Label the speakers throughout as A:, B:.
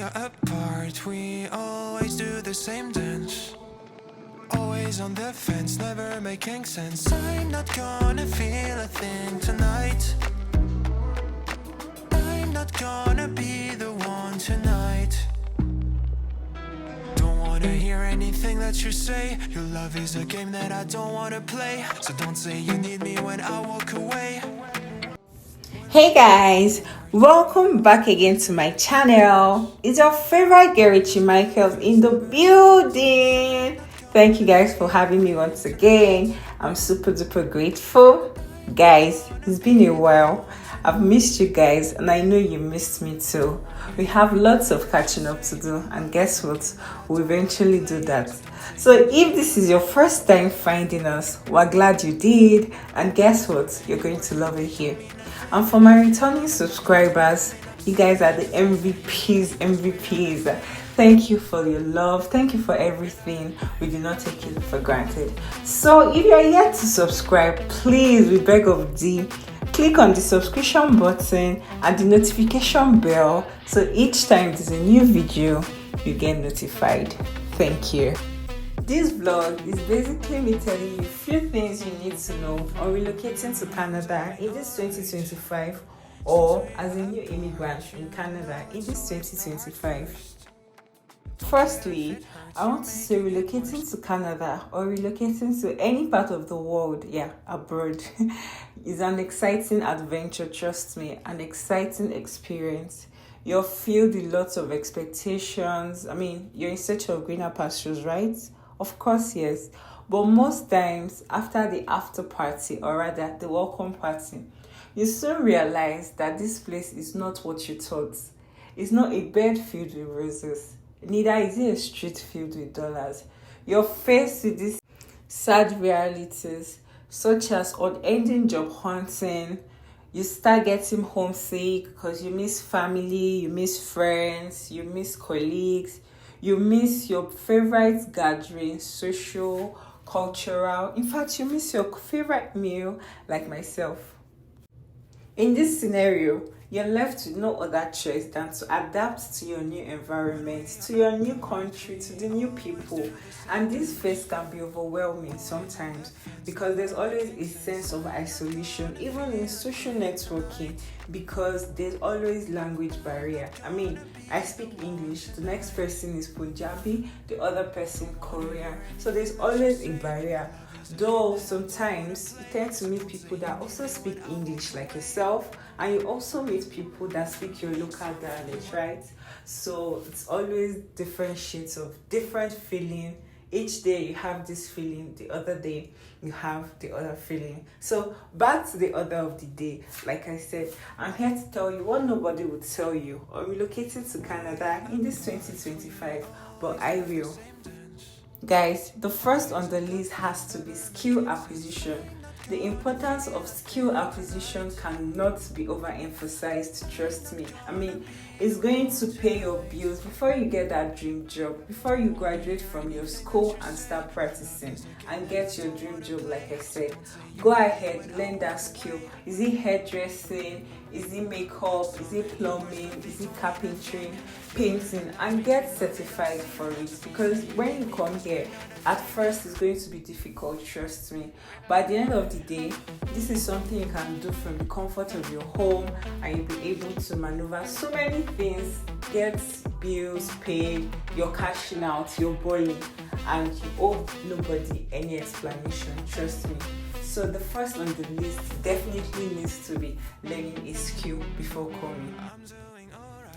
A: are apart, we always do the same dance. Always on the fence, never making sense. I'm not gonna feel a thing tonight. I'm not gonna be the one tonight. Don't wanna hear anything that you say. Your love is a game that I don't wanna play. So don't say you need me when I walk away.
B: Hey guys, welcome back again to my channel. It's your favorite girl Richie Michaels in the building. Thank you guys for having me once again. I'm super duper grateful. Guys, it's been a while. I've missed you guys and I know you missed me too. We have lots of catching up to do, and guess what? We'll eventually do that. So if this is your first time finding us, we're glad you did, and guess what? You're going to love it here. And for my returning subscribers, you guys are the MVPs. Thank you for your love. Thank you for everything. We do not take it for granted. So if you're yet to subscribe, please, we beg of thee, click on the subscription button and the notification bell so each time there's a new video, you get notified. Thank you. This vlog is basically me telling you a few things you need to know on relocating to Canada in this 2025 or as a new immigrant in Canada in this 2025. Firstly, I want to say relocating to Canada or relocating to any part of the world, abroad, is an exciting adventure, trust me, an exciting experience. You're filled with lots of expectations. I mean, you're in search of greener pastures, right? Of course, yes. But most times, after the after party, or rather the welcome party, you soon realize that this place is not what you thought. It's not a bed filled with roses. Neither is it a street filled with dollars. You're faced with these sad realities, such as unending job hunting. You start getting homesick because you miss family, you miss friends, you miss colleagues. You miss your favorite gathering, social, cultural. In fact, you miss your favorite meal, like myself. In this scenario, you're left with no other choice than to adapt to your new environment, to your new country, to the new people. And this phase can be overwhelming sometimes because there's always a sense of isolation, even in social networking, because there's always language barrier. I mean, I speak English, the next person is Punjabi, the other person Korean. So there's always a barrier. Though sometimes you tend to meet people that also speak English like yourself, and you also meet people that speak your local dialect, right? So it's always different shades of different feeling. Each day you have this feeling, the other day you have the other feeling. So back to the order of the day. Like I said, I'm here to tell you what nobody would tell you on relocating to Canada in this 2025, but I will. Guys, the first on the list has to be skill acquisition. The importance of skill acquisition cannot be overemphasized, trust me. I mean, it's going to pay your bills before you get that dream job, before you graduate from your school and start practicing and get your dream job, like I said. Go ahead, learn that skill. Is it hairdressing? Is it makeup? Is it plumbing? Is it carpentry? Painting? And get certified for it, because when you come here, at first it's going to be difficult, trust me. But at the end of the day, this is something you can do from the comfort of your home, and you'll be able to maneuver so many things, get bills paid, you're cashing out, you're balling, and you owe nobody any explanation, trust me. So the first on the list definitely needs to be learning a skill before coming.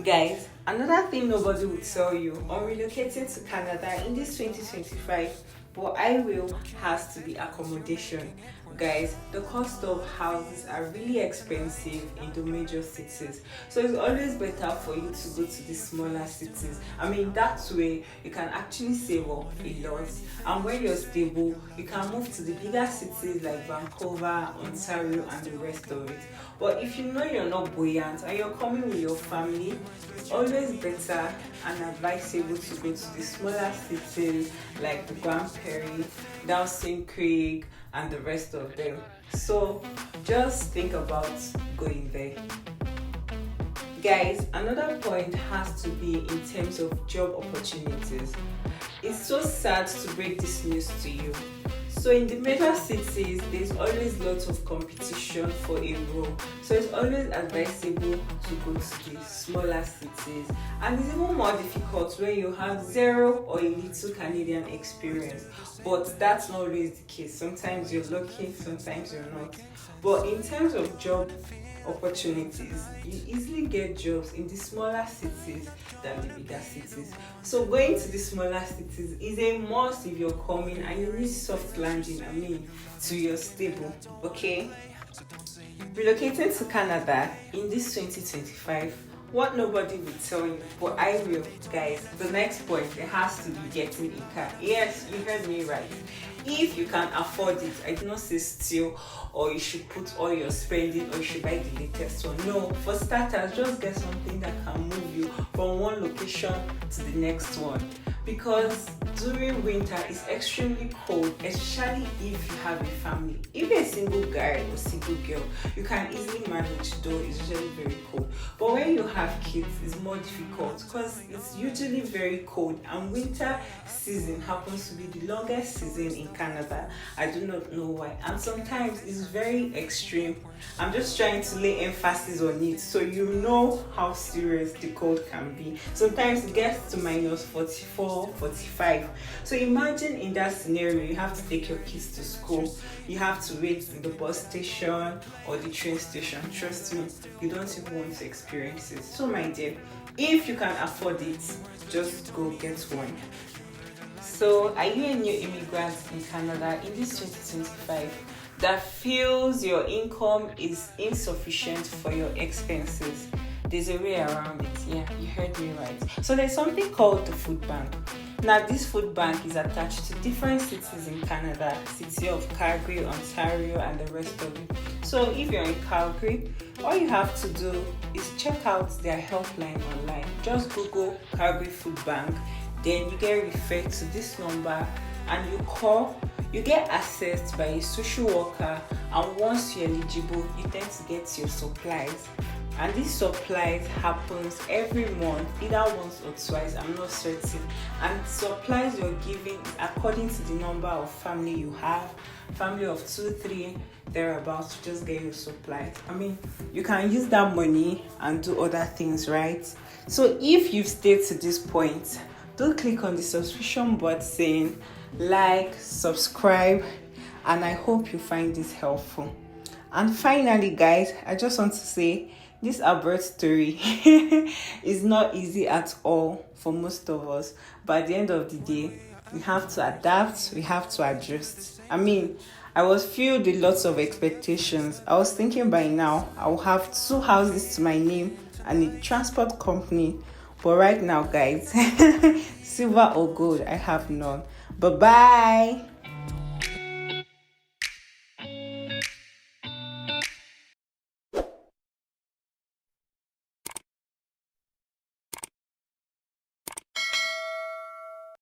B: Guys, another thing nobody will tell you on relocating to Canada in this 2025, but I will, has to be accommodation. Guys, the cost of houses are really expensive in the major cities, so it's always better for you to go to the smaller cities. I mean, that way you can actually save up a lot, and when you're stable, you can move to the bigger cities like Vancouver, Ontario, and the rest of it. But if you know you're not buoyant and you're coming with your family, it's always better and advisable to go to the smaller cities like the Grand Prairie, Dawson Creek, and the rest of them. So just think about going there. Guys, another point has to be in terms of job opportunities. It's so sad to break this news to you. So in the major cities, there's always lots of competition for a role. So it's always advisable to go to the smaller cities. And it's even more difficult when you have zero or a little Canadian experience. But that's not always the case. Sometimes you're lucky, sometimes you're not. But in terms of job opportunities, you easily get jobs in the smaller cities than the bigger cities. So going to the smaller cities is a must if you're coming and you need soft landing, to your stable. Okay, relocating to Canada in this 2025, what nobody will tell you, but I will, guys. The next point, it has to be getting a car. Yes, you heard me right. If you can afford it, I do not say steal or you should put all your spending or you should buy the latest one. No, for starters, just get something that can move you from one location to the next one. Because during winter it's extremely cold, especially if you have a family. If you're a single guy or single girl, you can easily manage, though it's usually very cold. But when you have kids, it's more difficult because it's usually very cold, and winter season happens to be the longest season in Canada. I do not know why, and sometimes it's very extreme. I'm just trying to lay emphasis on it so you know how serious the cold can be. Sometimes it gets to minus 44, 45. So imagine in that scenario, you have to take your kids to school, you have to wait in the bus station or the train station. Trust me, you don't even want to experience it. So my dear, if you can afford it, just go get one. So are you a new immigrant in Canada in this 2025 that feels your income is insufficient for your expenses? There's a way around it. Yeah, you heard me right. So there's something called the food bank. Now this food bank is attached to different cities in Canada, city of Calgary, Ontario, and the rest of it. So if you're in Calgary, all you have to do is check out their helpline online. Just Google Calgary Food Bank, then you get referred to this number and you call. You get assessed by a social worker, and once you're eligible, you tend to get your supplies. And these supplies happens every month, either once or twice, I'm not certain. And supplies you're giving is according to the number of family you have. Family of 2, 3, thereabouts, to just get your supplies. You can use that money and do other things, right? So if you've stayed to this point, do click on the subscription button, like, subscribe, and I hope you find this helpful. And finally, guys, I just want to say this birth story is not easy at all for most of us, but at the end of the day, we have to adapt, we have to adjust. I was filled with lots of expectations. I was thinking by now I will have 2 houses to my name and a transport company, but right now, guys, silver or gold, I have none. Bye bye.